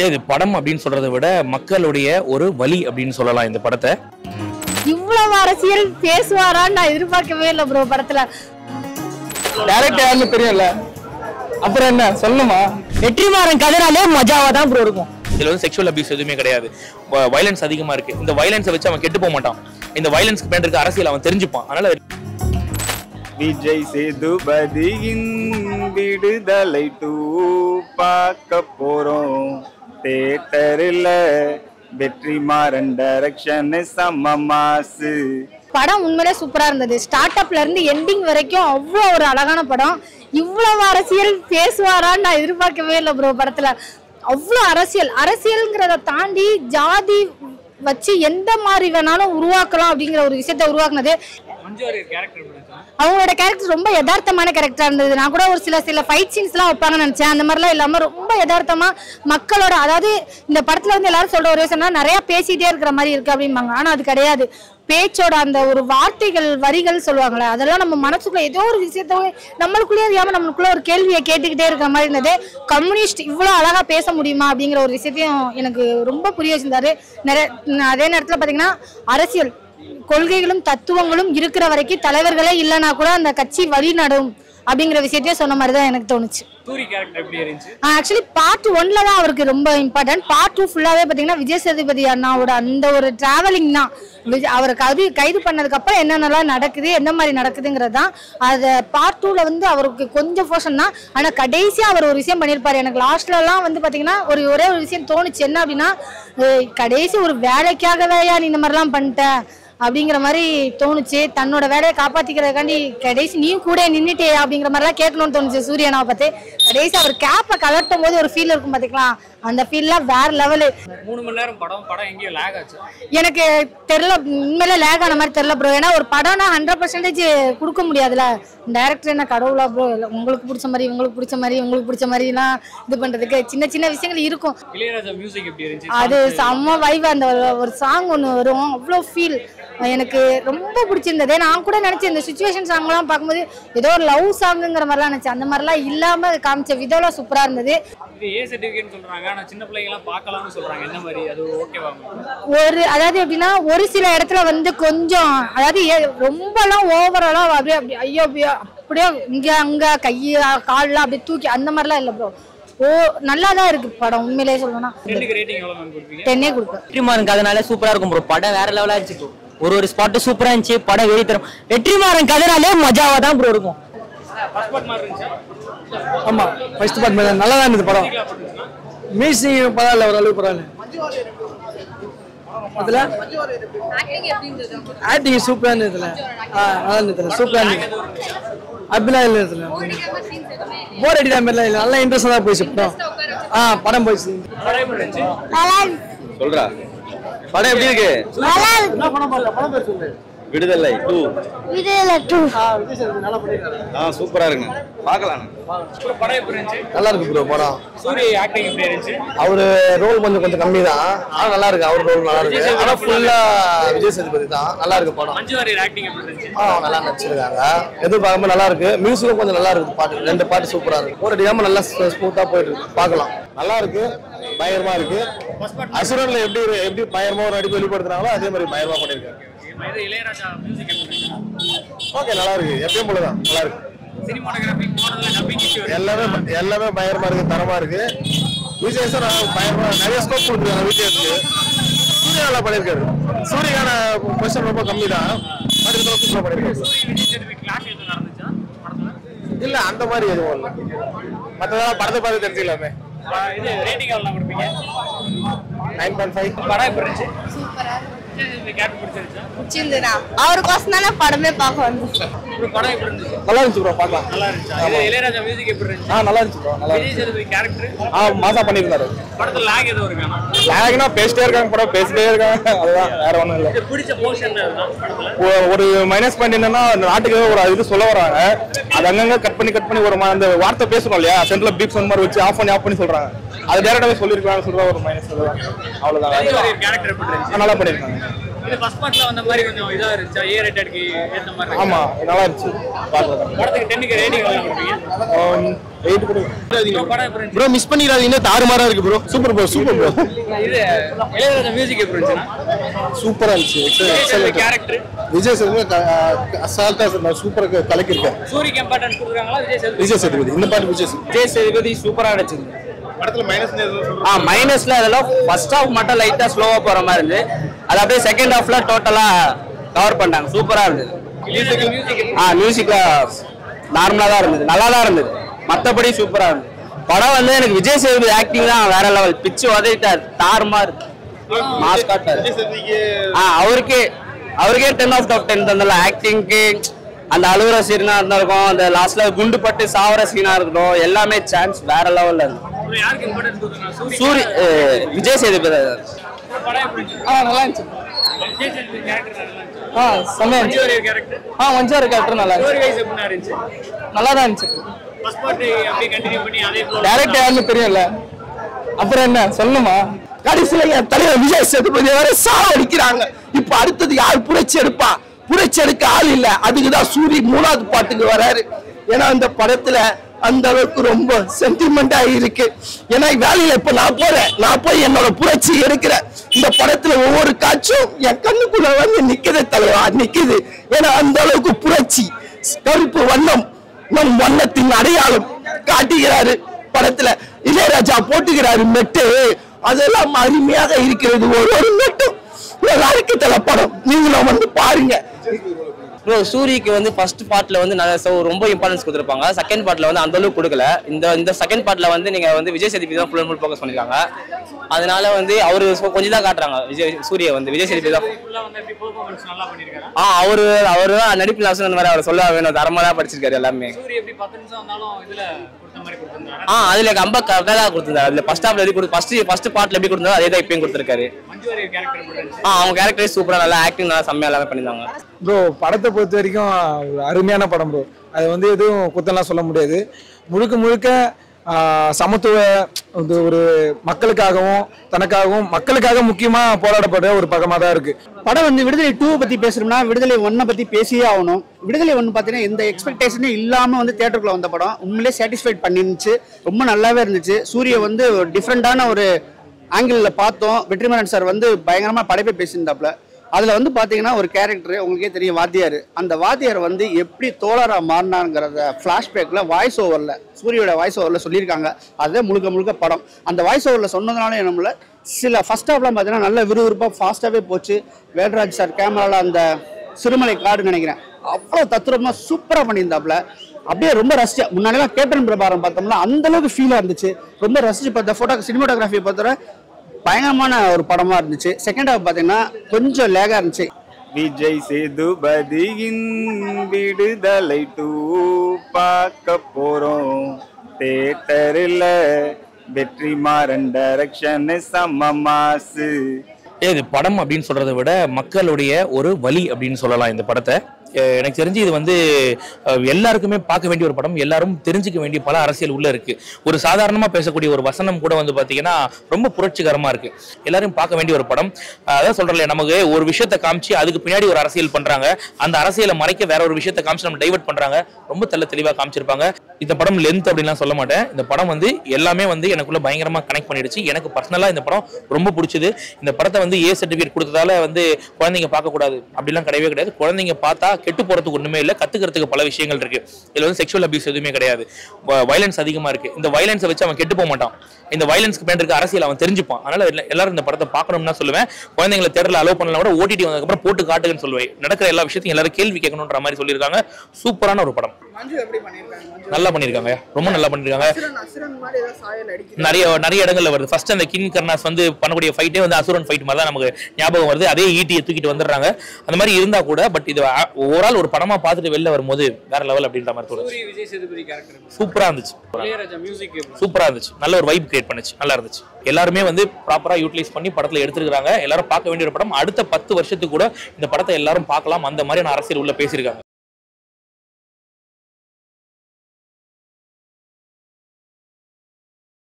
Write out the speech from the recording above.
இது படம் அப்படின்னு சொல்றதை விட மக்களுடைய ஒரு வலி அப்படின்னு சொல்லலாம் இந்த படத்தை. இவ்வளவு அரசியல் பேசுவாரான்னு நான் எதிர்பார்க்கவே இல்லை ப்ரோ. படத்துல டைரக்டர் யாருன்னு தெரியல, அப்புறம் என்ன சொல்லணுமா? வெற்றிமாறன் கதைனாலே மஜாவா தான் ப்ரோ இருக்கும். இதுல வந்து செக்ஷுவல் அபியூஸ் எதுவுமே கிடையாது, வயலன்ஸ் அதிகமா இருக்கு. இந்த வயலன்ஸை வச்சு அவன் கெட்டு போக மாட்டான். இந்த வயலன்ஸ்க்கு பின்னாடி இருக்க அரசியல் அவன் தெரிஞ்சுப்பான். அதனால விஜய் சேதுபதியின் விடுதலை 2 பார்க்க போறோம் தியேட்டர்ல. வெற்றிமாறன் டைரக்ஷன் செம்ம மாசு. படம் உண்மையிலே சூப்பரா இருந்தது. ஸ்டார்ட் அப்ல இருந்து எண்டிங் வரைக்கும் அவ்வளோ ஒரு அழகான படம். இவ்வளவு அரசியல் பேசுவாரான்னு நான் எதிர்பார்க்கவே இல்லை ப்ரோ. படத்துல அவ்வளோ அரசியல்ங்கிறத தாண்டி ஜாதி வச்சு எந்த மாதிரி வேணாலும் உருவாக்கலாம் அப்படிங்கிற ஒரு விஷயத்த உருவாக்குனது. அவங்களோட கேரக்டர் ரொம்ப யதார்த்தமான கேரக்டரா இருந்தது. நான் கூட ஒரு சில ஃபைட் சீன்ஸ் எல்லாம் வைப்பாங்கன்னு நினைச்சேன். அந்த மாதிரிலாம் இல்லாம ரொம்ப யதார்த்தமா மக்களோட, அதாவது இந்த படத்துல வந்து எல்லாரும் சொல்ற ஒரு விஷயம் நிறைய பேசிட்டே இருக்கிற மாதிரி இருக்கு அப்படிம்பாங்க. ஆனா அது கிடையாது. பேச்சோட அந்த ஒரு வார்த்தைகள் வரிகள் சொல்லுவாங்களே, அதெல்லாம் நம்ம மனசுக்குள்ள ஏதோ ஒரு விஷயத்த நம்மளுக்குள்ளே அறியாம நம்மளுக்குள்ள ஒரு கேள்வியை கேட்டுக்கிட்டே இருக்கிற மாதிரி இருந்தது. கம்யூனிஸ்ட் இவ்வளவு அழகா பேச முடியுமா அப்படிங்கிற ஒரு விஷயத்தையும் எனக்கு ரொம்ப புரிய வச்சிருந்தாரு. அதே நேரத்துல பாத்தீங்கன்னா அரசியல் கொள்கைகளும் தத்துவங்களும் இருக்கிற வரைக்கும் தலைவர்களே இல்லைன்னா கூட அந்த கட்சி வழி நடும் அப்படிங்கிற விஷயத்தையும் சொன்ன மாதிரி தான் எனக்கு தோணுச்சு. ஆக்சுவலி பார்ட் 1ல தான் அவருக்கு ரொம்ப இம்பார்ட்டன்ட். பார்ட் 2 ஃபுல்லாவே பாத்தீங்கன்னா விஜய் சேதுபதி அண்ணாவோட அந்த ஒரு டிராவலிங் தான். அவரை கைது பண்ணதுக்கு அப்புறம் என்னென்னலாம் நடக்குது, எந்த மாதிரி நடக்குதுங்கிறது தான். அது பார்ட் 2ல வந்து அவருக்கு கொஞ்சம் போர்ஷன் தான். ஆனா கடைசியா அவர் ஒரு விஷயம் பண்ணியிருப்பாரு. எனக்கு லாஸ்ட்ல எல்லாம் வந்து பாத்தீங்கன்னா ஒரே ஒரு விஷயம் தோணுச்சு. என்ன அப்படின்னா, கடைசி ஒரு வேலைக்காகவே நீ இந்த மாதிரிலாம் பண்ணிட்ட அப்படிங்கிற மாதிரி தோணுச்சு. தன்னோட வேலையை காப்பாத்திக்கிறதுக்காண்டி கடைசி நீயும் கூட நின்றுட்டே அப்படிங்கிற மாதிரிலாம் கேட்கணும்னு தோணுச்சு சூரியனாவை பார்த்து. கடைசி அவர் கேப்பை கலட்டும் போது ஒரு ஃபீல் இருக்கும் பாத்தீங்களா, அந்த ஃபீல்லாம் வேற லெவலு. 3 மணி நேரம் படம் எங்கேயும் லேக் ஆச்சு எனக்கு தெரியல, உண்மையில லேக் ஆன மாதிரி தெரியல ப்ரோ. ஏன்னா ஒரு படம்னா 100% கொடுக்க முடியாதுல. டைரக்டர் என்ன கடவுளா ப்ரோ? உங்களுக்கு பிடிச்ச மாதிரி உங்களுக்கு பிடிச்ச மாதிரிலாம் இது பண்றதுக்கு சின்ன சின்ன விஷயங்கள் இருக்கும். இளையராஜா மியூசிக் எப்படி இருந்துச்சு? அது செம்ம வைப். அந்த ஒரு சாங் ஒன்று வரும், அவ்வளோ ஃபீல் எனக்கு ரொம்ப பிடிச்சிருந்தது. நான் கூட நினைச்சேன் இந்த சுச்சுவேஷன் சாங்லாம் பார்க்கும்போது ஏதோ ஒரு லவ் சாங்குங்கிற மாதிரிலாம் நினைச்சேன். அந்த மாதிரிலாம் இல்லாம காமிச்ச விதம்லாம் சூப்பரா இருந்தது. இது ஏ சர்டிஃபிகேட் சொல்றாங்க, ஆனா சின்ன பிள்ளைங்க எல்லாம் பார்க்கலாம்னு சொல்றாங்க. என்ன மாதிரி அது ஓகேவா? அதாவது எப்படின்னா ஒரு சில இடத்துல வந்து கொஞ்சம், அதாவது ரொம்பலாம் ஓவராலா அப்படியே ஐயோ அப்படியே இங்க அங்க கையை கால்லாம் அப்படியே தூக்கி அந்த மாதிரிலாம் இல்லை ப்ரோ. நல்லா தான் இருக்கு படம். உண்மையிலேயே சொல்லணும்னா 10 கொடுப்பேன். வெற்றிமாறன் கதைனாலே சூப்பரா இருக்கும் ப்ரோ. படம் வேற லெவலா இருந்துச்சு. ஒரு ஸ்பாட் சூப்பரா இருந்துச்சு. படம் வெளியே தரும். வெற்றிமாறன் கதைனாலே மஜாவா தான் ப்ரோ இருக்கும். ஆமா, ஃபர்ஸ்ட் பார்ட் நல்லா தான் இருந்தது படம். மியூசிக் பரவாயில்ல, ஒரு அளவு பரவாயில்ல. அதுல ஆக்டிங் சூப்பரா இருந்ததுல. நல்லா இருந்ததுல, சூப்பரா இருந்தது. அப்படிலாம் இல்லை இதுல போர் அடிக்கிற மாதிரிலாம் இல்லை. நல்லா இன்ட்ரெஸ்டா தான் போயிடுச்சு படம். படம் போயிடுச்சு. சொல்றா படம் எப்படி இருக்கு? விடுதலை 2 சூப்பரா இருக்கு, பார்க்கலாம். நல்லா இருக்கு ப்ரோ படம். சூரிய ஆக்டிங் எப்படி இருந்துச்சு? அவரு ரோல் கொஞ்சம் கம்மி தான், ஆனா நல்லா இருக்கு. அவர் ரோல் நல்லா இருக்கு. ஆனா ஃபுல்லா விஜய் சேதுபதி தான். நல்லா இருக்கு படம். மஞ்சு வாரியர் ஆக்டிங் எப்படி இருந்துச்சு? நல்லா நடிச்சிருக்காங்க. எதிர்பார்க்காம நல்லா இருக்கு. மியூசிக்கும் கொஞ்சம் நல்லா இருக்கு. பாட்டு 2 பாட்டு சூப்பரா இருக்கு. ஒரு அடிக்காம நல்லா ஸ்மூத்தா போயிட்டு இருக்கு. பார்க்கலாம். நல்லா இருக்கு, பயங்கரமா இருக்கு. அசுரன்ல எப்படி பயங்கரமா ஒரு நடிப்பு வெளிப்படுத்துறாங்களோ அதே மாதிரி பயங்கரமா பண்ணிருக்காங்க. இளையராஜா மியூசிக் எப்படி இருக்கு? ஓகே, நல்லா இருக்கு. எப்பயும் போலதான் நல்லா இருக்கு. சினிமாட்டோகிராஃபி மாடல்ல டப்பிங் இஷ்யூ எல்லாமே பயங்கரமா இருக்கு, தரமா இருக்கு. விஜய் சார் பயங்கரமா நிறைய ஸ்கோப் கொடுத்துருக்காங்க விஜய்க்கு. சூர்யா நல்லா பண்ணிருக்காரு. சூரியக்கான பொசிஷன் ரொம்ப கம்மி தான். சூப்பரா பண்ணிருக்காரு. கிளாஷ் எதுவும் நடந்துச்சா படத்துல? இல்ல, அந்த மாதிரி எதுவும் இல்லை. மற்றதெல்லாம் படத்தை பார்த்து தெரிஞ்சுக்கலாமே. இது ரேட்டிங் எவ்வளவு கொடுப்பீங்க? 9.5. படம் எப்படி இருந்துச்சு? சூப்பரா. அவருக்கோசம் தானே படமே பார்க்க வந்தோம். படம் எப்படி இருந்துச்சு? நல்லா இருந்துச்சு ப்ரோ, பார்க்கலாம். நல்லா இருந்துச்சு. இளையராஜா மியூசிக் எப்படி இருந்துச்சு? நல்லா இருந்துச்சு ப்ரோ. நல்லா விஜய் சேதுபதி கேரக்டர் மாசா பண்ணிருந்தாரு. படத்துல லாக் எதுவும் இருக்கானா? லாக்னா பேசிட்டே இருக்காங்க, படம் பேசிட்டே இருக்காங்க. அதுதான், வேற ஒண்ணும் இல்ல. பிடிச்ச போர்ஷன் அதுதான் படத்துல. ஒரு மைனஸ் பாயிண்ட் என்னன்னா, நாட்டுக்கு ஒரு இது சொல்ல வராங்க. அது அங்கங்க கட் பண்ணி ஒரு அந்த வார்த்தை பேசணும் இல்லையா, சென்ட்ரல் பீப்ஸ் அந்த மாதிரி வச்சு ஆஃப் பண்ணி சொல்றாங்க. அது டைரக்டாவே சொல்லிருக்காங்க சொல்ற ஒரு மைனஸ். அவ்வளவுதான். கேரக்டர் எப்படி இருந்துச்சு? நல்லா பண்ணிருக்காங்க. இது ஃபர்ஸ்ட் பார்ட்ல வந்த மாதிரி கொஞ்சம் இதா இருந்துச்சா? ஏ ரேட்டட்க்கு ஏத்த மாதிரி. ஆமா நல்லா இருந்துச்சு. படத்துக்கு 10 க்கு ரேட்டிங் எவ்வளவு கொடுப்பீங்க? 8 கொடு. படம் எப்படி இருந்துச்சு? ப்ரோ மிஸ் பண்ணிராதீங்க, தாறுமாறா இருக்கு bro. Super bro, super bro. இது இளையராஜா மியூசிக் எப்படி இருந்துச்சுனா? சூப்பரா இருந்துச்சு. Excellent character. விஜய் சேதுபதி அசால்ட்டா சூப்பரா கலக்கிருக்காரு. சூரிக்கு இம்பார்ட்டன்ஸ் கொடுக்குறாங்களா விஜய் சேதுபதி? இந்த பாட்டு விஜய் சேதுபதி சூப்பரா நடிச்சது. படத்துல மைனஸ்ல அதெல்லாம் ஃபர்ஸ்ட் ஹாஃப் மட்டும் லைட்டா ஸ்லோவா போற மாதிரி இருந்து, அது அப்படியே செகண்ட் ஹாஃப்ல டோட்டலா கவர் பண்ணிட்டாங்க. சூப்பரா இருந்தது. மியூசிக்ல நார்மலா தான் இருந்தது, நல்லா தான் இருந்தது. மத்தபடி சூப்பரா இருந்தது. படம் வந்து எனக்கு விஜய் சேதுபதி ஆக்டிங் தான் வேற லெவல். பிச்சு உதவிட்டார், தாறுமாறு மாஸ் காட்டார். அவருக்கே 10/10 தந்தல. ஆக்டிங்க்கு அந்த அழுகுற சீனா இருந்திருக்கும், அந்த லாஸ்ட்ல குண்டு பட்டு சாவர சீனா இருக்கட்டும், எல்லாமே சான்ஸ் வேற லெவல்ல இருக்கு. சூரி விஜய் சேதுபதி நல்லா இருந்துச்சு. செம்மையா இருந்துச்சு. மஞ்சாரி கேரக்டர் நல்லா இருந்துச்சு. நல்லா தான் இருந்துச்சு. டைரக்டர் யாருன்னு தெரியல, அப்புறம் என்ன சொல்லணுமா? கடைசியில என் தலைவர் விஜய் சேதுபதி வேற சாவடிக்கிறாங்க. இப்ப அடுத்தது யார் புரட்சி எடுப்பா? புரட்சி எடுக்க ஆள் இல்ல. அதுக்குதான் சூரி 3வது பாட்டுக்கு வராரு. ஏன்னா அந்த படத்துல அந்த அளவுக்கு ரொம்ப சென்டிமெண்டா இருக்கு. ஏன்னா வேலையில இப்ப நான் போய் என்னோட புரட்சி எடுக்கிறேன். இந்த படத்துல ஒவ்வொரு காட்சும் என் கண்ணுக்குள்ள வந்து நிக்குது தலைவா, நிக்குது. ஏன்னா அந்த அளவுக்கு புரட்சி. கருப்பு வண்ணம் நம் வண்ணத்தின் அடையாளம் காட்டுகிறாரு படத்துல. இளையராஜா போட்டுக்கிறாரு மெட்டு, அதெல்லாம் அருமையாக இருக்கிறது. ஒரு மெட்டும் நல்லா இருக்கு தல படம். நீங்களும் வந்து பாருங்க. ப்ரோ சூரிக்கு வந்து ஃபர்ஸ்ட் பார்ட்ல வந்து ரொம்ப இம்பார்ட்டன்ஸ் கொடுத்துருப்பாங்க. செகண்ட் பார்ட்ல வந்து அந்த அளவுக்கு கொடுக்கல. இந்த செகண்ட் பார்ட்ல வந்து நீங்க வந்து விஜய் சேதுபதி தான் ஃபுல் ஃபோக்கஸ் பண்ணிருக்காங்க. அதனால வந்து அவரு கொஞ்சம் தான் காட்டுறாங்க. சூரிய வந்து விஜய் சேதுபதி தான் அவரு தான் நடிப்பு லாசம் அந்த மாதிரி அவர் சொல்ல வேணும். தரமா படிச்சிருக்காரு எல்லாமே. அதுல கம்ப கரெக்டா தான் கொடுத்திருந்தாரு. அதுல ஃபர்ஸ்ட் ஹாஃப்ல ஃபர்ஸ்ட் பார்ட்ல எப்படி கொடுத்தாரோ அதே தான் இப்பயும் கொடுத்திருக்காரு. அவங்க கேரக்டர் சூப்பரா நல்லா ஆக்டிங் நல்லா செம்மையா எல்லாமே பண்ணிருந்தாங்க. ப்ரோ படத்தை பொறுத்த வரைக்கும் அருமையான படம் ப்ரோ. அது வந்து எதுவும் குத்தம்லாம் சொல்ல முடியாது. முழுக்க சமத்துவ ஒரு மக்களுக்காகவும் தனக்காகவும் மக்களுக்காக முக்கியமா போராடப்படுற ஒரு படமா தான் இருக்கு. படம் வந்து விடுதலை 2 பத்தி பேசுறோம்னா விடுதலை 1 பத்தி பேசியே ஆகணும். விடுதலை 1 பார்த்தீங்கன்னா எந்த எக்ஸ்பெக்டேஷனே இல்லாம வந்து தியேட்டருக்குள்ள வந்த படம் உண்மையிலே சாட்டிஸ்ஃபைட் பண்ணிருந்துச்சு. ரொம்ப நல்லாவே இருந்துச்சு. சூரிய வந்து டிஃப்ரெண்டான ஒரு ஆங்கிள் பார்த்தோம். வெற்றிமாறன் சார் வந்து பயங்கரமா படைப்பை பேசியிருந்தாப்ல. அதுல வந்து பாத்தீங்கன்னா ஒரு கேரக்டர் உங்களுக்கே தெரியும், வாத்தியார். அந்த வாத்தியார் வந்து எப்படி தோழரா மாறினாங்கிறத பிளாஷ்பேக்ல வாய்ஸ் ஓவர்ல சூரியோட வாய்ஸ் ஓவர்ல சொல்லியிருக்காங்க. அதே முழுக்க படம் அந்த வாய்ஸ் ஓவர்ல சொன்னதுனால நம்மள சில ஃபர்ஸ்ட் ஹாஃப்லாம் பார்த்தீங்கன்னா நல்ல விறுவிறுப்பா ஃபாஸ்ட்டாகவே போச்சு. வேல்ராஜ் சார் கேமரால அந்த சிறுமலை காடு நினைக்கிறேன் அவ்வளோ தத்துரமா சூப்பராக பண்ணியிருந்தாப்புல. அப்படியே ரொம்ப ரசிச்சா. முன்னாடிலாம் கேப்டன் பிரபாரம் பார்த்தோம்னா அந்த அளவுக்கு ஃபீலாக இருந்துச்சு. ரொம்ப ரசிச்சு பார்த்த சினிமாட்டோகிராஃபி பார்த்தோன்னா பயங்கரமான ஒரு படமா இருந்துச்சு. செகண்ட் ஹாஃப் பார்த்தீங்கன்னா கொஞ்சம் லேகா இருந்துச்சு. விஜய் சேதுபதியின் விடுதலை 2 பார்க்க போறோம் தியேட்டர்ல. வெற்றிமாறன் டைரக்ஷன் செம்ம மாசு. இது படம் அப்படின்னு சொல்றதை விட மக்களுடைய ஒரு வலி அப்படின்னு சொல்லலாம் இந்த படத்தை. எனக்கு தெரிஞ்சு இது வந்து எல்லாருக்குமே பார்க்க வேண்டிய ஒரு படம். எல்லாரும் தெரிஞ்சுக்க வேண்டிய பல அரசியல் உள்ள இருக்கு. ஒரு சாதாரணமா பேசக்கூடிய ஒரு வசனம் கூட வந்து பாத்தீங்கன்னா ரொம்ப புரட்சிகரமா இருக்கு. எல்லாரும் பார்க்க வேண்டிய ஒரு படம். அதான் சொல்றேன், நமக்கு ஒரு விஷயத்தை காமிச்சு அதுக்கு பின்னாடி ஒரு அரசியல் பண்றாங்க. அந்த அரசியலை மறைக்க வேற ஒரு விஷயத்தை காமிச்சு நம்ம டைவர்ட் பண்றாங்க. ரொம்ப தெளிவா காமிச்சிருப்பாங்க. இந்த படம் லென்த் அப்படின்லாம் சொல்ல மாட்டேன். இந்த படம் வந்து எல்லாமே வந்து எனக்குள்ள பயங்கரமா கனெக்ட் பண்ணிடுச்சு. எனக்கு பர்சனலா இந்த படம் ரொம்ப பிடிச்சது. இந்த படத்தை வந்து ஏ சர்டிஃபிகேட் கொடுத்ததால வந்து குழந்தைங்க பார்க்க கூடாது அப்படிலாம் கிடையவே கிடையாது. குழந்தைங்க பார்த்தா கெட்டு போறதுக்கு ஒண்ணுமே இல்லை, கத்துக்கிறதுக்கு பல விஷயங்கள் இருக்கு. இதுல வந்து செக்ஷுவல் அபியூஸ் எதுவுமே கிடையாது. வயலன்ஸ் அதிகமா இருக்கு. இந்த வயலன்ஸை வச்சு அவன் கெட்டு போக மாட்டான். இந்த வயலன்ஸ்க்கு பின்னாடி இருக்க அரசியல் அவன் தெரிஞ்சுப்பான். அதனால எல்லாரும் இந்த படத்தை பார்க்கணும்னு தான் சொல்லுவேன். குழந்தைங்களை தேட்டர்ல அலோவ் பண்ணலாம் கூட ஓடிடி வந்ததுக்கு அப்புறம் போட்டு காட்டுங்கன்னு சொல்லுவேன். நடக்கிற எல்லா விஷயத்தையும் எல்லாரும் கேள்வி கேட்கணுன்ற மாதிரி சொல்லியிருக்காங்க. சூப்பரான ஒரு படம். நல்லா பண்ணிருக்காங்க, ரொம்ப நல்லா பண்ணிருக்காங்க. நிறைய இடங்கள்ல வருது. ஃபர்ஸ்ட் அந்த கிங் கர்னாஸ் வந்து பண்ணக்கூடிய ஃபைட்டே வந்து அசுரன் ஃபைட் மாதிரி தான் நமக்கு ஞாபகம் வருது. அதே ஈட்டியை தூக்கிட்டு வந்துடுறாங்க. அந்த மாதிரி இருந்தா கூட பட் இது ஓவரால் ஒரு படமா பார்த்துட்டு வெளில வரும்போது வேற லெவல் அப்படின்ற மாதிரி தோணுது. சூப்பரா இருந்துச்சு. சூப்பரா இருந்துச்சு. நல்ல ஒரு வைப் கிரியேட் பண்ணுச்சு. நல்லா இருந்துச்சு. எல்லாருமே வந்து ப்ராப்பரா யூட்டிலைஸ் பண்ணி படத்துல எடுத்துருக்காங்க. எல்லாரும் பார்க்க வேண்டிய ஒரு படம். அடுத்த 10 வருஷத்துக்கு கூட இந்த படத்தை எல்லாரும் பார்க்கலாம். அந்த மாதிரியான அரசியல் உள்ள பேசியிருக்காங்க.